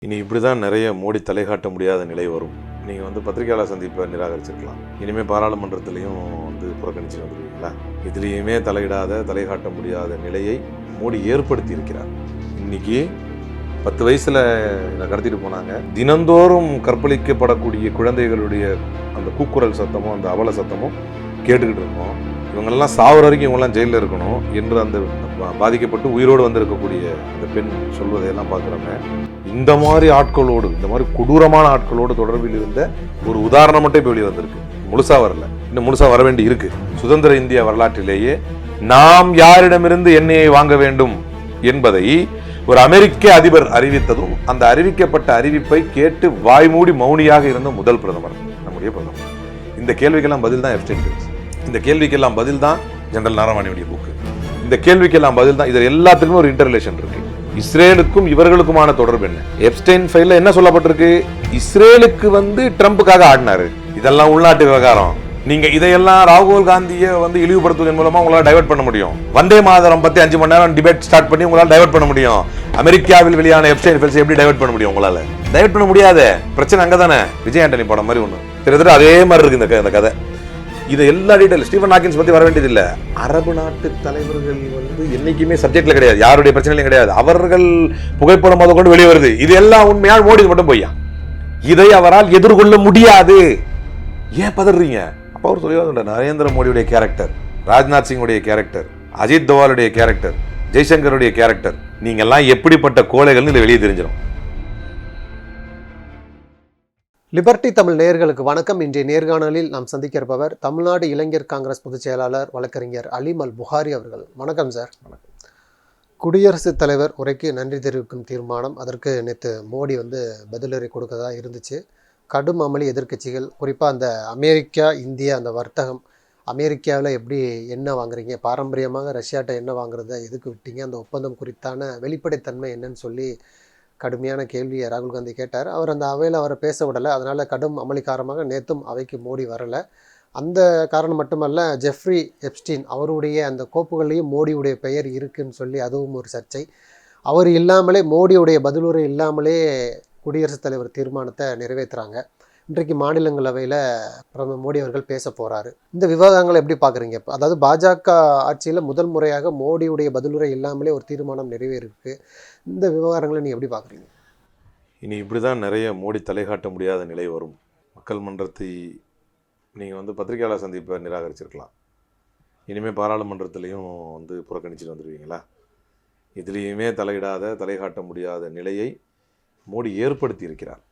இனி இப்படி தான் நிறைய மோடி தலை காட்ட முடியாத நிலை வரும். நீங்கள் பத்திரிகையாளர் சந்திப்பை நிராகரிச்சிருக்கலாம், இனிமேல் பாராளுமன்றத்திலையும் புறக்கணிச்சு வந்துருவீங்களா? இதுலேயுமே தலையிடாத தலை காட்ட முடியாத நிலையை மோடி ஏற்படுத்தி இருக்கிறார். இன்னைக்கு 10 வயசில் என்னை கடத்திட்டு போனாங்க. தினந்தோறும் கற்பழிக்கப்படக்கூடிய குழந்தைகளுடைய அந்த கூக்குரல் சத்தமும் அந்த அவல சத்தமும் கேட்டுக்கிட்டு இருந்தோம். இவங்கெல்லாம் சாவர வரைக்கும் இவங்கெல்லாம் ஜெயிலில் இருக்கணும் என்று அந்த பாதிக்கப்பட்டு உயிரோடு வந்திருக்கக்கூடிய அந்த பெண் சொல்வதையெல்லாம் பார்க்குறோங்க. இந்த மாதிரி ஆட்களோடு, இந்த மாதிரி கொடூரமான ஆட்களோடு தொடர்பில் இருந்த ஒரு உதாரணம் மட்டும் இப்போ வெளியே வந்திருக்கு. முழுசா வரல, இன்னும் முழுசா வர வேண்டி இருக்கு. சுதந்திர இந்திய வரலாற்றிலேயே நாம் யாரிடமிருந்து எண்ணெயை வாங்க வேண்டும் என்பதை ஒரு அமெரிக்க அதிபர் அறிவித்ததும், அந்த அறிவிக்கப்பட்ட அறிவிப்பை கேட்டு வாய்மூடி மௌனியாக இருந்த முதல் பிரதமர் நம்முடைய பிரதமர். இந்த கேள்விக்கெல்லாம் பதில் தான் எப்ஸ்டைன் ஃபைல்ஸ். இந்த கேள்விக்கெல்லாம் பதில் தான் ஜெனரல் நாரவாணியுடைய புக்கு. இந்த கேள்விக்கெல்லாம் பதில் தான். இது எல்லாத்துக்குமே ஒரு இன்டர்ரிலேஷன் இருக்கு. இஸ்ரேலுக்கும் இவர்களுக்குமான தொடர்பு என்ன? எப்ஸ்டைன் ஃபைல்ல என்ன சொல்லப்பட்டிருக்கு? இஸ்ரேலுக்கு ட்ரம்புக்காக ஆடினாரு. இதெல்லாம் உள்நாட்டு விவகாரம். நீங்க இதையெல்லாம் ராகுல் காந்தியை இழிவுபடுத்துவதன் மூலமா உங்களால டைவர்ட் பண்ண முடியும். வந்தே மாதரம் பத்தி 5 மணி நேரம் டிபேட் ஸ்டார்ட் பண்ணி உங்களால டைவர்ட் பண்ண முடியும். அமெரிக்காவில் வெளியான எப்ஸ்டைன் ஃபைல்ஸ் எப்படி டைவர்ட் பண்ண முடியும்? உங்களால டைவர்ட் பண்ண முடியாது. பிரச்சனை அங்கதானே. விஜய் ஆண்டனி படம் மாதிரி ஒண்ணு கிட்டத்தட்ட அதே மாதிரி இருக்கு இந்த கதை. இது எல்லா டீடைல் ஸ்டீவன் ஹாக்கின்ஸ் பத்தி வர வேண்டியது இல்ல. அரபு நாட்டு தலைவர்கள் என்னைக்குமே சப்ஜெக்ட்ல கிடையாது, யாருடைய பிரச்சனையும் கிடையாது. அவர்கள் புகைப்படம் அதை கொண்டு வெளியே வருது. இது எல்லாம் உண்மையால் மோடி மட்டும் பொய்யா? இதை அவரால் எதிர்கொள்ள முடியாது. ஏன் பதறீங்க? அப்ப அவர் சொல்லி நரேந்திர மோடியுடைய கேரக்டர், ராஜ்நாத் சிங்குடைய கேரக்டர், அஜித் தோவலுடைய கேரக்டர், ஜெய்சங்கருடைய கேரக்டர், நீங்க எல்லாம் எப்படிப்பட்ட கோழைகள் இதை வெளியே தெரிஞ்சிடும். லிபர்டி தமிழ் நேயர்களுக்கு வணக்கம். இன்றைய நேர்காணலில் நாம் சந்திக்க இருப்பவர் தமிழ்நாடு இளைஞர் காங்கிரஸ் பொதுச் செயலாளர் வழக்கறிஞர் அலீம் அல் புகாரி அவர்கள். வணக்கம் சார். வணக்கம். குடியரசுத் தலைவர் உரைக்கு நன்றி தெரிவிக்கும் தீர்மானம், அதற்கு நேற்று மோடி பதிலுரை கொடுக்கதா இருந்துச்சு. கடும் அமளி எதிர்க்கட்சிகள், குறிப்பாக அந்த அமெரிக்கா இந்தியா அந்த வர்த்தகம், அமெரிக்காவில் எப்படி எண்ணெய் வாங்குறீங்க, பாரம்பரியமாக ரஷ்யாட்ட எண்ணெய் வாங்குறத எதுக்கு விட்டீங்க, அந்த ஒப்பந்தம் குறித்தான வெளிப்படைத்தன்மை என்னன்னு சொல்லி கடுமையான கேள்வியை ராகுல் காந்தி கேட்டார். அவர் அந்த அவையில் அவரை பேச விடலை. அதனால் கடும் அமளி காரணமாக நேற்றும் அவைக்கு மோடி வரலை. அந்த காரணம் மட்டுமல்ல, ஜெஃப்ரி எப்ஸ்டீன் அவருடைய அந்த கோப்புகள்லேயும் மோடியுடைய பெயர் இருக்குன்னு சொல்லி அதுவும் ஒரு சர்ச்சை. அவர் இல்லாமலே, மோடியுடைய பதிலுரை இல்லாமலே குடியரசுத் தலைவர் தீர்மானத்தை நிறைவேற்றுறாங்க. இன்றைக்கு மாநிலங்களவையில் பிரதமர் மோடி அவர்கள் பேச போகிறாரு. இந்த விவாதங்களை எப்படி பார்க்குறீங்க? அதாவது பாஜக ஆட்சியில் முதல் முறையாக மோடியுடைய பதிலுரை இல்லாமலே ஒரு தீர்மானம் நிறைவேறிருக்கு. இந்த விவகாரங்களை நீங்கள் எப்படி பார்க்குறீங்க? இனி இப்படி தான் நிறைய மோடி தலை காட்ட முடியாத நிலை வரும். மக்கள் மன்றத்தை நீங்கள் பத்திரிகையாளர் சந்திப்பை நிராகரிச்சிருக்கலாம், இனிமேல் பாராளுமன்றத்திலையும் புறக்கணிச்சுட்டு வந்துடுவீங்களா? இதுலேயுமே தலையிடாத தலை காட்ட முடியாத நிலையை மோடி ஏற்படுத்தி இருக்கிறார்.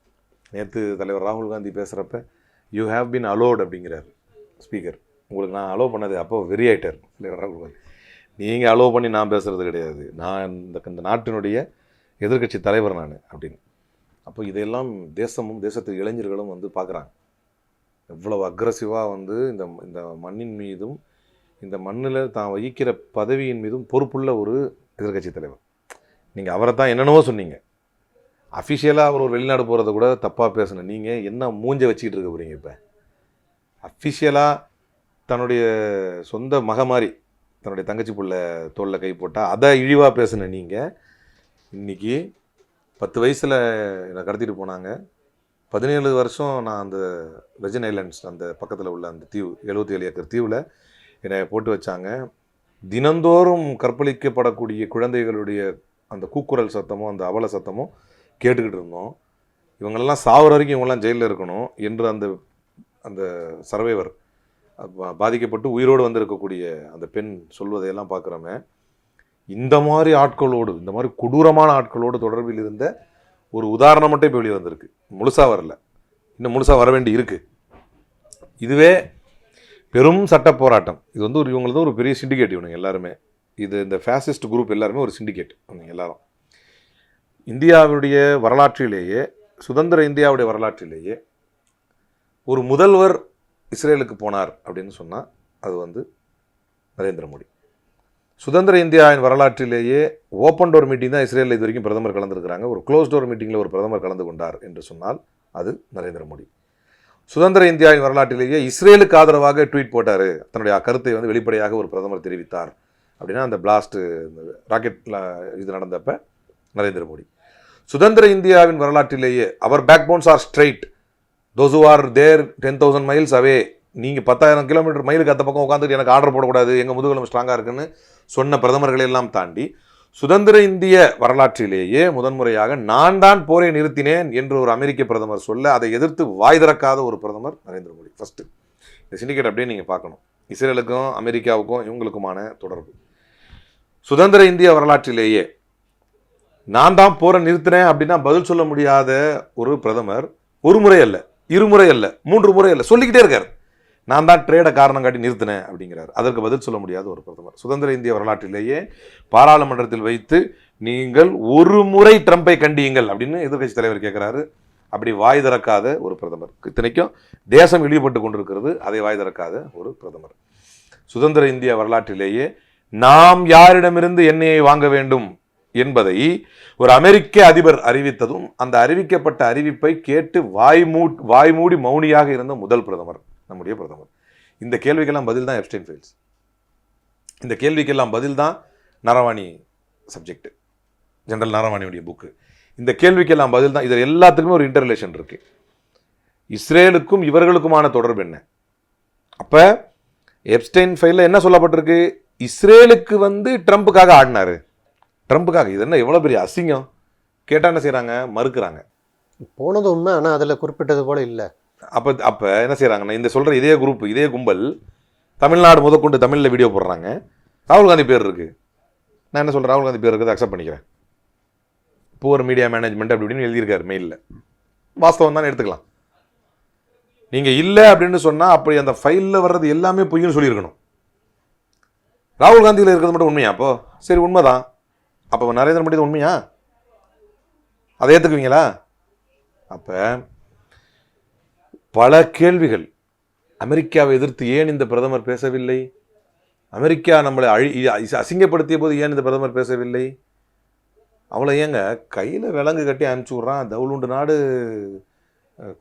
நேற்று தலைவர் ராகுல் காந்தி பேசுகிறப்ப யூ ஹேவ் பின் அலோட் அப்படிங்கிறார் ஸ்பீக்கர். உங்களுக்கு நான் அலோவ் பண்ணது அப்போ வெறி ஆயிட்டார் தலைவர் ராகுல் காந்தி. நீங்கள் அலோவ் பண்ணி நான் பேசுகிறது கிடையாது, நான் இந்த நாட்டினுடைய எதிர்க்கட்சி தலைவர் நான் அப்படின்னு. அப்போ இதையெல்லாம் தேசமும் தேசத்து இளைஞர்களும் பார்க்குறாங்க. எவ்வளவு அக்ரஸிவாக இந்த மண்ணின் மீதும் இந்த மண்ணில் தான் வகிக்கிற பதவியின் மீதும் பொறுப்புள்ள ஒரு எதிர்க்கட்சி தலைவர். நீங்கள் அவரை தான் என்னென்னவோ சொன்னீங்க. அஃபிஷியலாக அவர் ஒரு வெளிநாடு போகிறத கூட தப்பாக பேசணும். நீங்கள் என்ன மூஞ்சை வச்சுக்கிட்டு இருக்க போகிறீங்க? இப்போ அஃபிஷியலாக தன்னுடைய சொந்த மக மாதிரி தன்னுடைய தங்கச்சி புள்ள தோளில் கை போட்டால் அதை இழிவாக பேசின நீங்கள் இன்றைக்கி 10 வயசில் என்னை கடத்திட்டு போனாங்க. 17 வருஷம் நான் அந்த வெர்ஜின் ஐலாண்ட்ஸ் அந்த பக்கத்தில் உள்ள அந்த தீவு 77 ஏக்கர் தீவில் என்னை போட்டு வச்சாங்க. தினந்தோறும் கற்பழிக்கப்படக்கூடிய குழந்தைகளுடைய அந்த கூக்குரல் சத்தமும் அந்த அவல சத்தமும் கேட்டுக்கிட்டு இருந்தோம். இவங்கெல்லாம் சாவர வரைக்கும் இவங்கெல்லாம் ஜெயிலில் இருக்கணும் என்று அந்த சர்வைவர் பாதிக்கப்பட்டு உயிரோடு வந்திருக்கக்கூடிய அந்த பெண் சொல்வதையெல்லாம் பார்க்குறோமே. இந்த மாதிரி ஆட்களோடு, இந்த மாதிரி கொடூரமான ஆட்களோடு தொடர்பில் இருந்த ஒரு உதாரணம் மட்டும் இப்போ வெளியே வந்திருக்கு. முழுசாக வரல, இன்னும் முழுசாக வர வேண்டி இருக்கு. இதுவே பெரும் சட்ட போராட்டம். இது இவங்களது ஒரு பெரிய சிண்டிகேட். இவனுங்க எல்லாருமே இந்த ஃபேசிஸ்ட் குரூப் எல்லாருமே ஒரு சிண்டிகேட். அவங்க எல்லாரும் இந்தியாவுடைய வரலாற்றிலேயே, சுதந்திர இந்தியாவுடைய வரலாற்றிலேயே ஒரு முதல்வர் இஸ்ரேலுக்கு போனார் அப்படின்னு சொன்னால் அது நரேந்திர மோடி. சுதந்திர இந்தியாவின் வரலாற்றிலேயே ஓப்பன் டோர் மீட்டிங் தான் இஸ்ரேலில் இது வரைக்கும் பிரதமர் கலந்துருக்கிறாங்க. ஒரு க்ளோஸ் டோர் மீட்டிங்கில் ஒரு பிரதமர் கலந்து கொண்டார் என்று சொன்னால் அது நரேந்திர மோடி. சுதந்திர இந்தியாவின் வரலாற்றிலேயே இஸ்ரேலுக்கு ஆதரவாக ட்வீட் போட்டார், தன்னுடைய கருத்தை வெளிப்படையாக ஒரு பிரதமர் தெரிவித்தார் அப்படின்னா அந்த பிளாஸ்ட் ராக்கெட்டில் இது நடந்தப்ப நரேந்திர மோடி. சுதந்திர இந்தியாவின் வரலாற்றிலேயே அவர் backbones are straight, those who are there 10,000 miles away. நீங்கள் 10,000 கிலோமீட்டர் மைலுக்கு அந்த பக்கம் உட்காந்துட்டு எனக்கு ஆர்டர் போடக்கூடாது, எங்கள் முதுகெலும்பு ஸ்ட்ராங்காக இருக்குன்னு சொன்ன பிரதமர்களை எல்லாம் தாண்டி சுதந்திர இந்திய வரலாற்றிலேயே முதன்முறையாக நான் தான் போரை நிறுத்தினேன் என்று ஒரு அமெரிக்க பிரதமர் சொல்ல அதை எதிர்த்து வாய் திறக்காத ஒரு பிரதமர் நரேந்திர மோடி. ஃபர்ஸ்ட் இந்த சிண்டிகேட் அப்படியே நீங்கள் பார்க்கணும். இஸ்ரேலுக்கும் அமெரிக்காவுக்கும் இவங்களுக்குமான தொடர்பு. சுதந்திர இந்திய வரலாற்றிலேயே நான் தான் போரை நிறுத்தினேன் அப்படின்னா பதில் சொல்ல முடியாத ஒரு பிரதமர் ஒரு முறை அல்ல, இருமுறை அல்ல, 3 முறை அல்ல, சொல்லிக்கிட்டே இருக்கார். நான் தான் ட்ரேடை காரணம் காட்டி நிறுத்தினேன் அப்படிங்கிறார். அதற்கு பதில் சொல்ல முடியாத ஒரு பிரதமர். சுதந்திர இந்திய வரலாற்றிலேயே பாராளுமன்றத்தில் வைத்து நீங்கள் ஒரு முறை ட்ரம்பை கண்டியுங்கள் அப்படின்னு எதிர்க்கட்சி தலைவர் கேட்கிறாரு. அப்படி வாய் திறக்காத ஒரு பிரதமர். இத்தனைக்கும் தேசம் இழிவுபட்டு கொண்டிருக்கிறது, அதை வாய் திறக்காத ஒரு பிரதமர். சுதந்திர இந்திய வரலாற்றிலேயே நாம் யாரிடமிருந்து எண்ணெயை வாங்க வேண்டும் என்பதை ஒரு அமெரிக்க அதிபர் அறிவித்ததும் அந்த அறிவிக்கப்பட்ட அறிவிப்பை கேட்டு வாய்மூடி மௌனியாக இருந்த முதல் பிரதமர் நம்முடைய பிரதமர். இந்த கேள்விக்கெல்லாம் பதில் தான் எப்ஸ்டைன் ஃபைல்ஸ். இந்த கேள்விக்கெல்லாம் பதில் தான் நரவாணி சப்ஜெக்ட், ஜெனரல் நரவாணியுடைய புக்கு. இந்த கேள்விக்கெல்லாம் பதில் தான். இதில் எல்லாத்துக்குமே ஒரு இன்டர்ரிலேஷன் இருக்கு. இஸ்ரேலுக்கும் இவர்களுக்குமான தொடர்பு என்ன? அப்ப எப்ஸ்டைன் ஃபைல்ல என்ன சொல்லப்பட்டிருக்கு? இஸ்ரேலுக்கு ட்ரம்புக்காக ஆடினாரு. ட்ரம்புக்காக. இது என்ன எவ்வளவு பெரிய அசிங்கம்? கேட்டா என்ன செய்யறாங்க? மறுக்கிறாங்க. போனது உண்மை, ஆனா அதுல குறிப்பிட்டது போல இல்லை. அப்ப என்ன செய்யறாங்கன்னா, இந்த சொல்ற இதே குரூப், இதே கும்பல் தமிழ்நாடு முதற்கொண்டு தமிழ்ல வீடியோ போடுறாங்க. ராகுல் காந்தி பேர் இருக்கு. நான் என்ன சொல்றேன்? ராகுல் காந்தி பேர் இருக்கிறது அக்செப்ட் பண்ணிக்கிறேன். புவர் மீடியா மேனேஜ்மெண்ட் அப்படி இப்படின்னு எழுதியிருக்காரு மெயிலில். வாஸ்தவம் தான் எடுத்துக்கலாம். நீங்க இல்லை அப்படின்னு சொன்னா அப்படி அந்த ஃபைல்ல வர்றது எல்லாமே பொய்ன்னு சொல்லியிருக்கணும். ராகுல் காந்தியில் இருக்கிறது மட்டும் உண்மையா? அப்போ சரி உண்மைதான். அப்போ நரேந்திர மோடி உண்மையா? அதை ஏற்றுக்குவீங்களா? அப்ப பல கேள்விகள். அமெரிக்காவை எதிர்த்து ஏன் இந்த பிரதமர் பேசவில்லை? அமெரிக்கா நம்மளை அசிங்கப்படுத்திய போது ஏன் இந்த பிரதமர் பேசவில்லை? அவளை ஏங்க கையில் விலங்கு கட்டி அனுப்பிச்சி விட்றான். தவுளுண்டு நாடு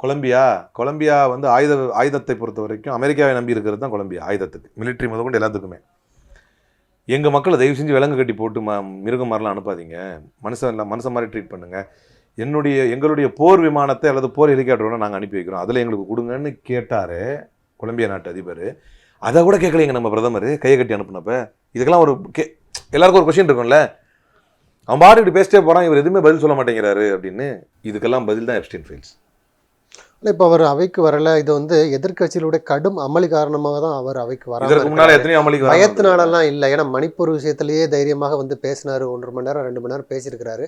கொலம்பியா. கொலம்பியா ஆயுதத்தை பொறுத்த வரைக்கும் அமெரிக்காவை நம்பி இருக்கிறது தான் கொலம்பியா. ஆயுதத்துக்கு, மிலிட்ரி முதற்கொண்டு எல்லாத்துக்குமே. எங்கள் மக்களை தயவு செஞ்சு விலங்கு கட்டி போட்டு மிருகம் மாதிரிலாம் அனுப்பாதீங்க. மனுஷன் மாதிரி ட்ரீட் பண்ணுங்க. எங்களுடைய போர் விமானத்தை அல்லது போர் ஹெலிகாப்டரோட நாங்கள் அனுப்பி வைக்கிறோம், அதில் எங்களுக்கு கொடுங்கன்னு கேட்டார் கொலம்பியா நாட்டு அதிபர். அதை கூட கேட்கலைங்க நம்ம பிரதமர் கையை கட்டி அனுப்புனப்ப. இதுக்கெல்லாம் எல்லாருக்கும் ஒரு கொஸ்டின் இருக்கும்ல. அவன் பாட்டு இப்படி பேசிட்டே போகிறான், இவர் எதுவுமே பதில் சொல்ல மாட்டேங்கிறாரு அப்படின்னு. இதுக்கெல்லாம் பதில் தான் எப்ஸ்டைன் ஃபைல்ஸ். இப்போ அவர் அவைக்கு வரல. இது எதிர்கட்சிகளுடைய கடும் அமளி காரணமாக தான் அவர் அவைக்கு வர. பயத்தினாலலாம் இல்லை. ஏன்னா மணிப்பூர் விஷயத்திலேயே தைரியமாக பேசினாரு. 1.5 மணி நேரம் 2 மணி நேரம் பேசியிருக்கிறாரு.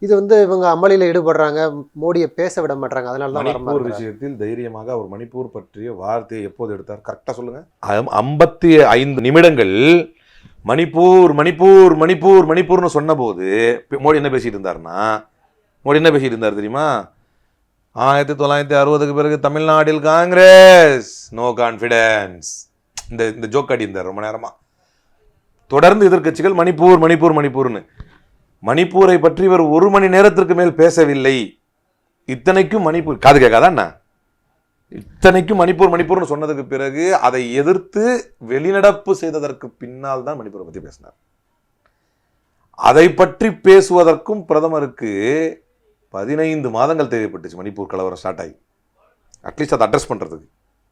இது இவங்க அமளியில் ஈடுபடுறாங்க, மோடியை பேச விட மாட்டாங்க. அதனால தான் மணிப்பூர் விஷயத்தில் தைரியமாக அவர் மணிப்பூர் பற்றிய வார்த்தையை எப்போது எடுத்தார்? கரெக்டாக சொல்லுங்க. 55 நிமிடங்கள் மணிப்பூர் மணிப்பூர் மணிப்பூர் மணிப்பூர்னு சொன்ன போது மோடி என்ன பேசிட்டு இருந்தார் தெரியுமா? 1960க்கு பிறகு தமிழ்நாட்டில் காங்கிரஸ், நோ கான்ஃபிடன்ஸ். இந்த ஜோக் அடி இருந்தார் ரொம்ப நேரமா. தொடர்ந்து எதிர்க்கட்சிகள் மணிப்பூர் மணிப்பூர் மணிப்பூர்னு. மணிப்பூரை பற்றி இவர் 1 மணி நேரத்திற்கு மேல் பேசவில்லை. இத்தனைக்கும் மணிப்பூர் காது கேட்காதான். இத்தனைக்கும் மணிப்பூர் மணிப்பூர்னு சொன்னதுக்கு பிறகு அதை எதிர்த்து வெளிநடப்பு செய்ததற்கு பின்னால் தான் மணிப்பூரை பற்றி பேசினார். அதை பற்றி பேசுவதற்கும் பிரதமருக்கு 15 மாதங்கள் தேவைப்பட்டுச்சு. மணிப்பூர் கலவரம் ஸ்டார்ட் ஆகி அட்லீஸ்ட் அதை அட்ரஸ் பண்ணுறதுக்கு.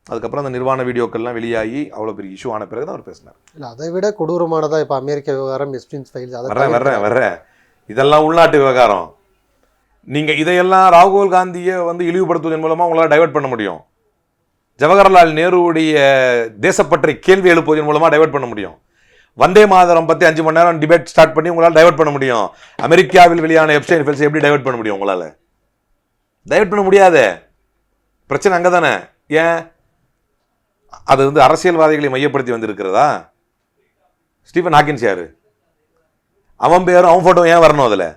அதுக்கப்புறம் அந்த நிர்வாண வீடியோக்கள்லாம் வெளியாகி அவ்வளோ பெரிய இஷ்யூ ஆன பிறகு தான் அவர் பேசினார். இல்லை, அதை விட கொடூரமானதா இப்போ அமெரிக்க விவகாரம், எப்ஸ்டைன் ஃபைல்ஸ். வர்றேன். இதெல்லாம் உள்நாட்டு விவகாரம். நீங்கள் இதையெல்லாம் ராகுல் காந்தியை இழிவுபடுத்துவதன் மூலமாக உங்களால் டைவர்ட் பண்ண முடியும். ஜவஹர்லால் நேருவுடைய தேசப்பற்றை கேள்வி எழுப்புவதன் மூலமாக டைவர்ட் பண்ண முடியும். வந்தே மாதரம் பற்றி 5 மணி நேரம் டிபேட் ஸ்டார்ட் பண்ணி உங்களால் டைவர்ட் பண்ண முடியும். அமெரிக்காவில் வெளியான எப்ஸ்டைன் ஃபைல்ஸ் எப்படி டைவர்ட் பண்ண முடியும்? உங்களால் டைவர்ட் பண்ண முடியாது. பிரச்சனை அங்கே தானே. ஏன் அது அரசியல்வாதிகளை மையப்படுத்தி வந்திருக்கிறதா? ஸ்டீஃபன் ஹாக்கின்ஸ் யாரு? அவன் பேரும் அவன் போட்டோ ஏன் வரணும்? அதில்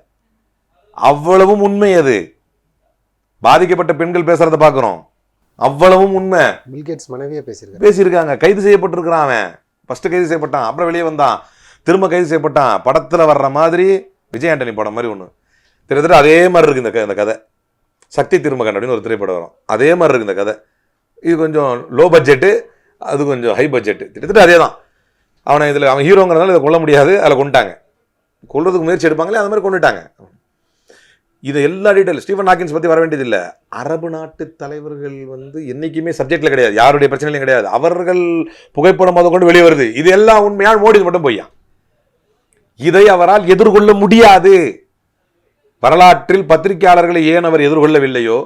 அவ்வளவும் உண்மை. அது பாதிக்கப்பட்ட பெண்கள் பேசுறத பார்க்கிறோம். அவ்வளவும் உண்மை. பில் கேட்ஸ் மனைவியே பேசியிருக்காங்க. கைது செய்யப்பட்டிருக்கிறான். அவன் ஃபர்ஸ்ட் கைது செய்யப்பட்டான், அப்புறம் வெளியே வந்தான், திரும்ப கைது செய்யப்பட்டான். படத்தில் வர்ற மாதிரி விஜய் ஆண்டனி படம் மாதிரி ஒன்று திட்டத்தட்ட அதே மாதிரி இருக்கு இந்த கதை. சக்தி திருமகன் அப்படின்னு ஒரு திரைப்படம் வரும், அதே மாதிரி இருக்கு இந்த கதை. இது கொஞ்சம் லோ பட்ஜெட்டு, அது கொஞ்சம் ஹை பட்ஜெட்டு. திட்டத்தட்ட அதே தான். அவன் ஹீரோங்கிறதுனால இதை கொல்ல முடியாது, அதில் கொண்டுட்டாங்க. கொல்றதுக்கு முயற்சி எடுப்பாங்களே, அது மாதிரி கொண்டுட்டாங்க. இதை எல்லா டீட்டெயில் ஸ்டீஃபன் ஹாக்கின்ஸ் பற்றி வர வேண்டியதில்லை. அரபு நாட்டு தலைவர்கள் வந்து என்றைக்குமே சப்ஜெக்டில் கிடையாது, யாருடைய பிரச்சனையிலும் கிடையாது. அவர்கள் புகைப்படம் முத கொண்டு வெளியே வருது. இது எல்லாம் உண்மையால் மோடி மட்டும் பொய்யா. இதை அவரால் எதிர்கொள்ள முடியாது. வரலாற்றில் பத்திரிகையாளர்களை ஏன் அவர் எதிர்கொள்ளவில்லையோ,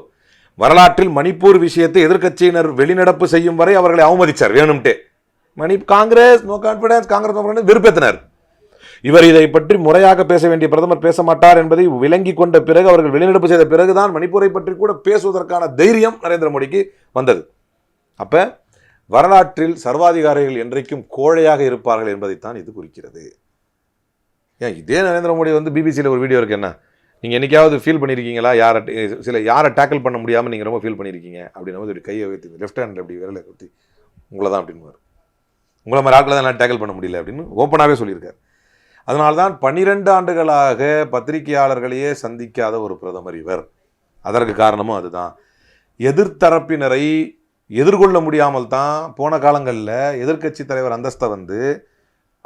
வரலாற்றில் மணிப்பூர் விஷயத்தை எதிர்க்கட்சியினர் வெளிநடப்பு செய்யும் வரை அவர்களை அவமதிச்சார் வேணும்ட்டே. காங்கிரஸ் நோ கான்ஃபிடன்ஸ், காங்கிரஸ் விருப்பத்தினர். இவர் இதை பற்றி முறையாக பேச வேண்டிய பிரதமர் பேச மாட்டார் என்பதை விளங்கி கொண்ட பிறகு, அவர்கள் வெளிநடப்பு செய்த பிறகுதான் மணிப்பூரை பற்றி கூட பேசுவதற்கான தைரியம் நரேந்திர மோடிக்கு வந்தது. அப்ப வரலாற்றில் சர்வாதிகாரிகள் என்றைக்கும் கோழையாக இருப்பார்கள் என்பதைத்தான் இது குறிக்கிறது. ஏன் இதே நரேந்திர மோடி வந்து பிபிசியில் ஒரு வீடியோ இருக்கு, என்ன நீங்கள் என்னைக்காவது ஃபீல் பண்ணியிருக்கீங்களா, யாரை டேக்கிள் பண்ண முடியாமல் நீங்கள் ரொம்ப ஃபீல் பண்ணியிருக்கீங்க அப்படின்னு போது கையை வைத்து லெஃப்ட் ஹேண்டில் அப்படி விரலை ஊற்றி உங்களை தான் அப்படின்னு, உங்களை மாதிரி ஆட்களை தான் டேக்கிள் பண்ண முடியல அப்படின்னு ஓப்பனாகவே சொல்லியிருக்காரு. அதனால்தான் 12 ஆண்டுகளாக பத்திரிகையாளர்களையே சந்திக்காத ஒரு பிரதமர் இவர். அதற்கு காரணமும் அதுதான். எதிர்த்தரப்பினரை எதிர்கொள்ள முடியாமல் தான் போன காலங்களில் எதிர்க்கட்சி தலைவர் அந்தஸ்தை வந்து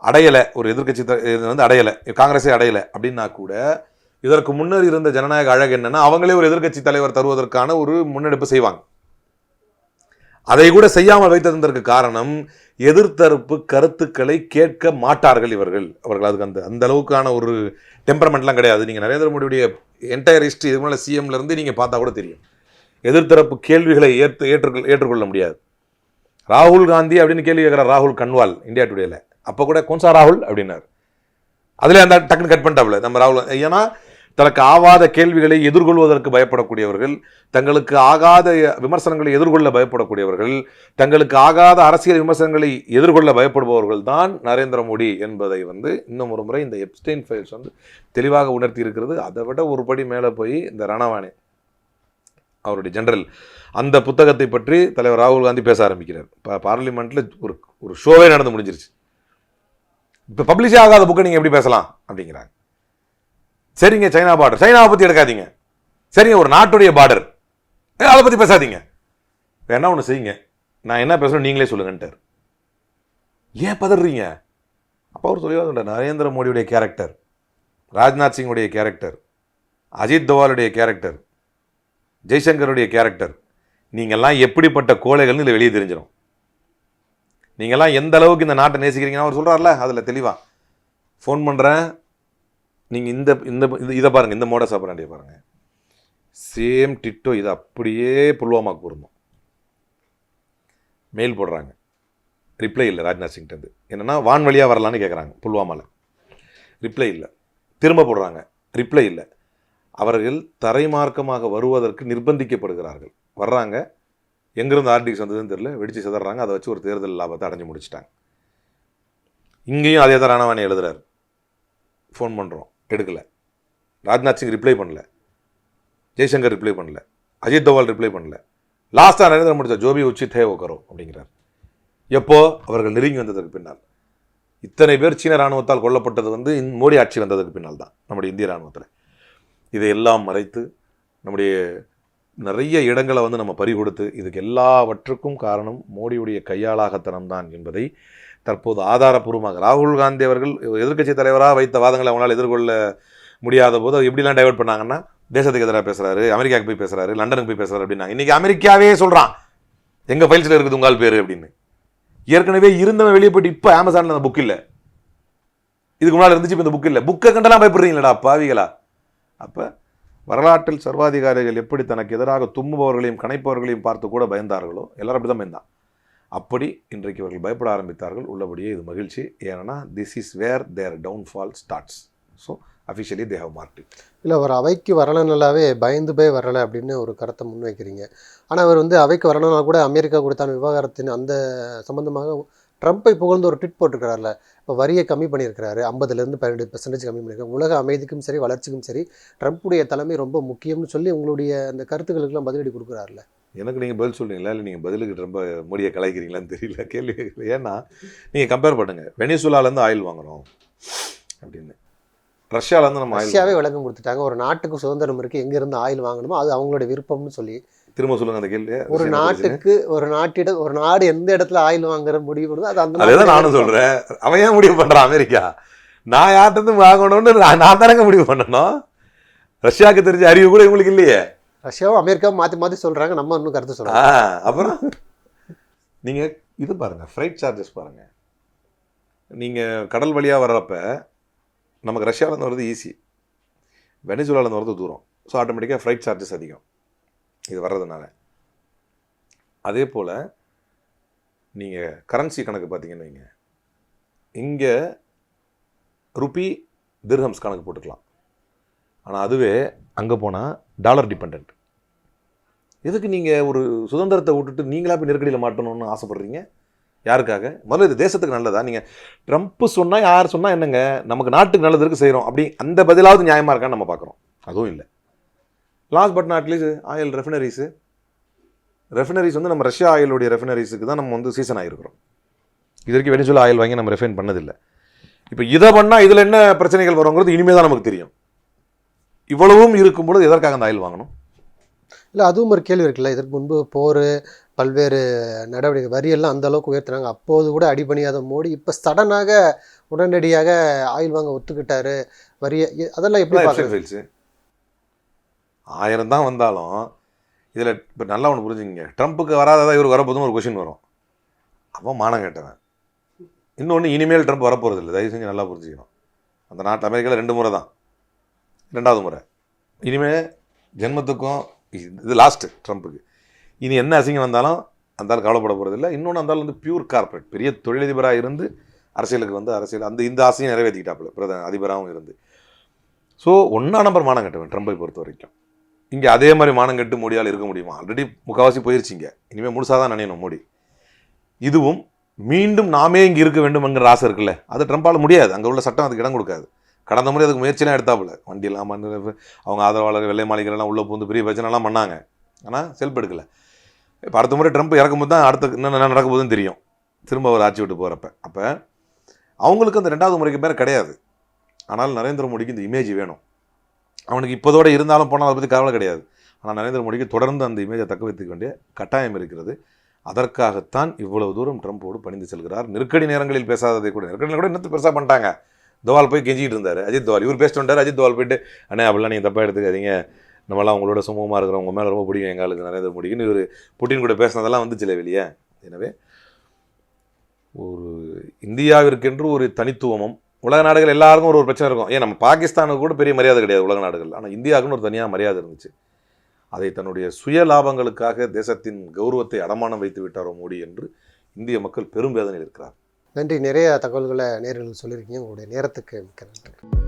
அடையலை, ஒரு எதிர்க்கட்சி வந்து அடையலை, காங்கிரஸே அடையலை அப்படின்னா கூட இதற்கு முன்னர் இருந்த ஜனநாயக அழகு என்னன்னா, அவங்களே ஒரு எதிர்க்கட்சி தலைவர் தருவதற்கான ஒரு முன்னெடுப்பு செய்வாங்க. அதை கூட செய்யாமல் வைத்ததற்கு காரணம், எதிர்த்தரப்பு கருத்துக்களை கேட்க மாட்டார்கள் இவர்கள். அவர்கள் அதுக்கு அந்த அளவுக்கான ஒரு டெம்பரமெண்ட்லாம் கிடையாது. நீங்கள் நரேந்திர மோடியுடைய என்டையர் ஹிஸ்ட்ரி இது மேலே சிஎம்ல இருந்து நீங்கள் பார்த்தா கூட தெரியும், எதிர்த்தரப்பு கேள்விகளை ஏற்றுக்கொள்ள முடியாது. ராகுல் காந்தி அப்படின்னு கேள்வி கேட்குறார் ராகுல் கன்வால் இந்தியா டுடேல. அப்போ கூட கோன்சா ராகுல் அப்படின்னார். அதில் அந்த டக்குன்னு கட் பண்ணிட்டாப்ல நம்ம ராகுல். ஏன்னா தனக்கு ஆகாத கேள்விகளை எதிர்கொள்வதற்கு பயப்படக்கூடியவர்கள், தங்களுக்கு ஆகாத விமர்சனங்களை எதிர்கொள்ள பயப்படக்கூடியவர்கள், தங்களுக்கு ஆகாத அரசியல் விமர்சனங்களை எதிர்கொள்ள பயப்படுபவர்கள் தான் நரேந்திர மோடி என்பதை வந்து இன்னும் ஒரு முறை இந்த எப்ஸ்டைன் ஃபைல்ஸ் வந்து தெளிவாக உணர்த்தி இருக்கிறது. அதை விட ஒரு படி மேலே போய் இந்த ரணவானே அவருடைய ஜெனரல் அந்த புத்தகத்தை பற்றி தலைவர் ராகுல் காந்தி பேச ஆரம்பிக்கிறார். பார்லிமெண்ட்டில் ஒரு ஷோவே நடந்து முடிஞ்சிருச்சு. இப்போ பப்ளிஷே ஆகாத புக்கை நீங்கள் எப்படி பேசலாம் அப்படிங்கிறாங்க. சரிங்க, சைனா பார்டர், சைனாவை பற்றி எடுக்காதீங்க. சரிங்க, ஒரு நாட்டுடைய பார்டர், அதை பற்றி பேசாதீங்க. வேணா ஒன்று செய்யுங்க, நான் என்ன பேசணும் நீங்களே சொல்லுங்கன்ட்டார். ஏன் பதறீங்க? அப்போ அவர் சொல்லி நரேந்திர மோடியுடைய கேரக்டர், ராஜ்நாத் சிங்குடைய கேரக்டர், அஜித் தோவாலுடைய கேரக்டர், ஜெய்சங்கருடைய கேரக்டர், நீங்கள்லாம் எப்படிப்பட்ட கோழைகள்னு இதில் வெளியே தெரிஞ்சிடும். நீங்கள்லாம் எந்த அளவுக்கு இந்த நாட்டை நேசிக்கிறீங்கன்னா அவர் சொல்கிறார்ல, அதில் தெளிவாக ஃபோன் பண்ணுறேன், நீங்கள் இந்த இதை பாருங்கள், இந்த மோடஸ் ஆபரண்டியை பாருங்கள், சேம் டிட்டோ இது அப்படியே புல்வாமாவுக்கு பொருந்தும். மெயில் போடுறாங்க, ரிப்ளை இல்லை ராஜ்நாத் சிங்கிட்டேருந்து. என்னென்னா வான்வழியாக வரலான்னு கேட்குறாங்க புல்வாமாவில், ரிப்ளை இல்லை. திரும்ப போடுறாங்க, ரிப்ளை இல்லை. அவர்கள் தரைமார்க்கமாக வருவதற்கு நிர்பந்திக்கப்படுகிறார்கள். வர்றாங்க, எங்கேருந்து ஆர்டிக்ஸ் வந்ததுன்னு தெரியல, வெடித்து சிதறாங்க. அதை வச்சு ஒரு தேர்தல் லாபத்தை அடைஞ்சு முடிச்சிட்டாங்க. இங்கேயும் அதே தான் ரணவானி எழுதுறாரு. ஃபோன் பண்ணுறோம், எடுக்கலை. ராஜ்நாத் சிங் ரிப்ளை பண்ணல, ஜெய்சங்கர் ரிப்ளை பண்ணல, அஜித் தோவால் ரிப்ளை பண்ணல. லாஸ்ட்டாக நரேந்திர மோடி ஜோபி உச்சித் ஹே கரோ அப்படிங்கிறார். எப்போ? அவர்கள் நெருங்கி வந்ததற்கு பின்னால். இத்தனை பேர் சீன இராணுவத்தால் கொல்லப்பட்டது வந்து மோடி ஆட்சி வந்ததுக்கு பின்னால் தான் நம்முடைய இந்திய இராணுவத்தில். இதையெல்லாம் மறைத்து நம்முடைய நிறைய இடங்களை வந்து நம்ம பறிகொடுத்து, இதுக்கு எல்லாவற்றுக்கும் காரணம் மோடியுடைய கையாளாகத்தனம் தான் என்பதை தற்போது ஆதாரப்பூர்வமாக ராகுல் காந்தி அவர்கள் எதிர்க்கட்சி தலைவராக வைத்த வாதங்களை அவங்களால் எதிர்கொள்ள முடியாத போது அது எப்படிலாம் டைவர்ட் பண்ணாங்கன்னா, தேசத்துக்கு எதிராக பேசுகிறாரு, அமெரிக்காவுக்கு போய் பேசுகிறாரு, லண்டனுக்கு போய் பேசுகிறாரு அப்படின்னா. இன்றைக்கி அமெரிக்காவே சொல்கிறான் எங்கள் ஃபைல்ஸில் இருக்குது உங்கள் பேர் அப்படின்னு. ஏற்கனவே இருந்தவன் வெளியே போயிட்டு இப்போ அமேசானில் அந்த புக் இல்லை, இதுக்கு முன்னால் இருந்துச்சு, இப்போ இந்த புக் இல்லை. புக்கை கண்டெல்லாம் பயப்படுறீங்களா பாவிகளா? அப்போ வரலாற்றில் சர்வாதிகாரிகள் எப்படி தனக்கு எதிராக தும்முபவர்களையும் கணைப்பவர்களையும் பார்த்து கூட பயந்தார்களோ, எல்லாரும் அப்படி தான் பயந்தான். அப்படி இன்றைக்கு அவர்கள் பயப்பட ஆரம்பித்தார்கள். உள்ளபடியே இது மகிழ்ச்சி. ஏன்னா this is where their downfall starts. So officially they have marked it. இல்லை, அவர் அவைக்கு வரலனாவே பயந்து போய் வரலை அப்படின்னு ஒரு கருத்தை முன்வைக்கிறீங்க. ஆனால் அவர் வந்து அவைக்கு வரலனா கூட அமெரிக்கா கொடுத்தான விவகாரத்தின் அந்த சம்பந்தமாக ட்ரம்ப்பை புகழ்ந்து ஒரு ட்விட் போட்டிருக்கிறார்ல. இப்போ வரியை கம்மி பண்ணியிருக்கிறாரு, 50% 12% கம்மி பண்ணியிருக்காரு. உலக அமைதிக்கும் சரி வளர்ச்சிக்கும் சரி ட்ரம்ப்புடைய தலைமை ரொம்ப முக்கியம்னு சொல்லி உங்களுடைய அந்த கருத்துக்களுக்கெல்லாம் பதிலடி கொடுக்குறாருல. எனக்கு நீங்கள் பதில் சொல்கிறீங்களா இல்லை நீங்கள் பதிலுக்கு ரொம்ப மோடியை கலாய்க்கிறீங்களான்னு தெரியல, கேள்வி. ஏன்னா நீங்கள் கம்பேர் பண்ணுங்கள், வெனிசுலாலேருந்து ஆயில் வாங்குகிறோம் அப்படின்னு, ரஷ்யாவிலேருந்து நம்ம ரஷ்யாவே விளக்கம் கொடுத்துட்டாங்க. ஒரு நாட்டுக்கு சுதந்திரம் இருக்குது, எங்கேருந்து ஆயில் வாங்கணுமோ அது அவங்களோட விருப்பம்னு சொல்லி. திரும்ப சொல்லுங்க அந்த கேள்வி. ஒரு நாட்டுக்கு ஒரு நாடு எந்த இடத்துல ஆயில் வாங்குற முடிவு பண்ணுதோ அது அந்த. அதுதான் நானும் சொல்கிறேன், அவன் ஏன் முடிவு பண்ணுறான் அமெரிக்கா? நான் யார்கிட்ட வாங்கணும்னு நான் தானங்க முடிவு பண்ணணும். ரஷ்யாவுக்கு தெரிஞ்ச அறிவு கூட இவங்களுக்கு இல்லையே. ரஷ்யாவும் அமெரிக்காவும் மாற்றி மாற்றி சொல்கிறாங்க, நம்ம இன்னும் கருத்து சொல்கிறோம். அப்புறம் நீங்கள் இது பாருங்கள், ஃப்ரைட் சார்ஜஸ் பாருங்கள். நீங்கள் கடல் வழியாக வர்றப்ப நமக்கு ரஷ்யாவிலேருந்து வர்றது ஈஸி, வெனிசுலாவிலேருந்து வர்றது தூரம். ஸோ ஆட்டோமேட்டிக்காக ஃப்ரைட் சார்ஜஸ் அதிகம் இது வர்றதுனால. அதே போல் நீங்கள் கரன்சி கணக்கு பார்த்தீங்கன்னு வைங்க, இங்கே ருப்பி திர்ஹம்ஸ் கணக்கு போட்டுக்கலாம். ஆனால் அதுவே அங்கே போனால் டாலர் டிபெண்ட். எதுக்கு நீங்கள் ஒரு சுதந்திரத்தை விட்டுட்டு நீங்களா போய் நெருக்கடியில் மாட்டணும்னு ஆசைப்படுறீங்க? யாருக்காக? முதல்ல இது தேசத்துக்கு நல்லதா? நீங்கள் ட்ரம்ப்பு சொன்னால் யார் சொன்னால் என்னங்க, நமக்கு நாட்டுக்கு நல்லதுக்கு செய்கிறோம் அப்படி அந்த பதிலாவது நியாயமாக இருக்கான்னு நம்ம பார்க்குறோம். அதுவும் இல்லை. Last but not least oil refineries வந்து நம்ம ரஷ்யா ஆயிலுடைய ரெஃபினரிஸுக்கு தான் நம்ம வந்து சீசன் ஆகிருக்கிறோம். இது வரைக்கும் வெனிசுலா ஆயில் வாங்கி நம்ம ரெஃபைன் பண்ணதில்லை. இப்போ இதை பண்ணால் இதில் என்ன பிரச்சனைகள் வருங்கிறது இனிமேல் தான் நமக்கு தெரியும். இவ்வளவும் இருக்கும்பொழுது எதற்காக அந்த ஆயில் வாங்கணும்? இல்லை, அதுவும் ஒரு கேள்வி இருக்குல்ல. இதற்கு முன்பு போர், பல்வேறு நடவடிக்கை, வரியெல்லாம் அந்த அளவுக்கு உயர்த்தினாங்க. அப்போது கூட அடிபணியாத மோடி இப்போ சடனாக உடனடியாக ஆயில் வாங்க ஒத்துக்கிட்டாரு. அதெல்லாம் எப்படி பார்க்குறது? 1000 தான் வந்தாலும் இதில் இப்போ நல்லா ஒன்று புரிஞ்சுங்க, ட்ரம்ப்புக்கு வராததான் இவர் வரப்போதும் ஒரு கொஷின் வரும். அவன் மானம் கேட்டவன். இன்னொன்று, இனிமேல் ட்ரம்ப் வரப்போகிறது இல்லை. தயவு செஞ்சு நல்லா புரிஞ்சுக்கணும். அந்த நாட்டு அமெரிக்காவில் 2 முறை தான், 2வது முறை. இனிமேல் ஜென்மத்துக்கும் இது லாஸ்ட்டு ட்ரம்ப்புக்கு. இனி என்ன அசிங்கம் வந்தாலும் அந்த கவலைப்பட போகிறதில்லை. இன்னொன்று, அந்த வந்து பியூர் கார்பரேட், பெரிய தொழிலதிபராக இருந்து அரசியலுக்கு வந்து இந்த ஆசையும் நிறைவேற்றிக்கிட்டாப்புல அதிபராகவும் இருந்து. ஸோ 1ஆம் நம்பர் மானம் கட்டுவேன் ட்ரம்பை பொறுத்த வரைக்கும். இங்கே அதே மாதிரி மானம் கட்டு மோடியால் இருக்க முடியுமா? ஆல்ரெடி முக்கால்வாசி போயிருச்சிங்க. இனிமேல் முழுசாக தான் நினைக்கணும் மோடி. இதுவும் மீண்டும் நாமே இங்கே இருக்க வேண்டும் என்கிற ஆசை இருக்குல்ல, அது ட்ரம்பால் முடியாது. அங்கே உள்ள சட்டம் அதுக்கு இடம் கொடுக்காது. கடந்த முறை அதுக்கு முயற்சியெல்லாம் எடுத்தாப்புல, வண்டியெல்லாம் அவங்க ஆதரவாளர் வெள்ளை மாளிகைலாம் உள்ளே பூந்து பெரிய பிரச்சனைலாம் பண்ணாங்க. ஆனால் செல்ஃப் எடுக்கலை. இப்போ அடுத்த முறை ட்ரம்ப் இறக்கும்போது தான் அடுத்த என்ன நடக்க போகுதுன்னு தெரியும், திரும்ப அவர் ஆட்சி விட்டு போகிறப்ப. அப்போ அவங்களுக்கு அந்த 2வது முறைக்கு பேர் கிடையாது. ஆனால் நரேந்திர மோடிக்கு இந்த இமேஜ் வேணும். அவனுக்கு இப்போதோடு இருந்தாலும் போனால் அதை பற்றி கவலை கிடையாது. ஆனால் நரேந்திர மோடிக்கு தொடர்ந்து அந்த இமேஜை தக்க வைத்துக்க வேண்டிய கட்டாயம் இருக்கிறது. அதற்காகத்தான் இவ்வளவு தூரம் ட்ரம்போடு பணிந்து செல்கிறார். நெருக்கடி நேரங்களில் பேசாததை கூட, நெருக்கடியில் கூட இன்னும் பெருசாக பண்ணிட்டாங்க. தோவால் போய் கெஞ்சிக்கிட்டு இருந்தார் அஜித் தோவால். இவர் பேசிட்டு வந்தார். அஜித் தோவால் போயிட்டு, அண்ணே அப்படிலாம் நீங்கள் தப்பாக எடுத்துக்காதீங்க, நம்மளாம் உங்களோட சுமூகமாக இருக்கிறோம், உங்கள் மேலே ரொம்ப பிடிக்கும் எங்களுக்கு நரேந்திர மோடிக்குன்னு இவர் புட்டின் கூட பேசினதெல்லாம் வந்துச்சுல வெளியே. எனவே ஒரு இந்தியாவிற்கென்று ஒரு தனித்துவமும், உலக நாடுகள் எல்லாருக்கும் ஒரு பிரச்சனை இருக்கும். ஏன் நம்ம பாகிஸ்தானுக்கு கூட பெரிய மரியாதை கிடையாது உலக நாடுகள், ஆனால் இந்தியாவுக்குன்னு ஒரு தனியாக மரியாதை இருந்துச்சு. அதை தன்னுடைய சுய லாபங்களுக்காக தேசத்தின் கௌரவத்தை அடமானம் வைத்து விட்டாரோ மோடி என்று இந்திய மக்கள் பெரும் வேதனையில் இருக்கிறார். நன்றி. நிறைய தகவல்களை நேயர்களுக்கு சொல்லியிருக்கீங்க. உங்களுடைய நேரத்துக்கு மிக்க நன்றி.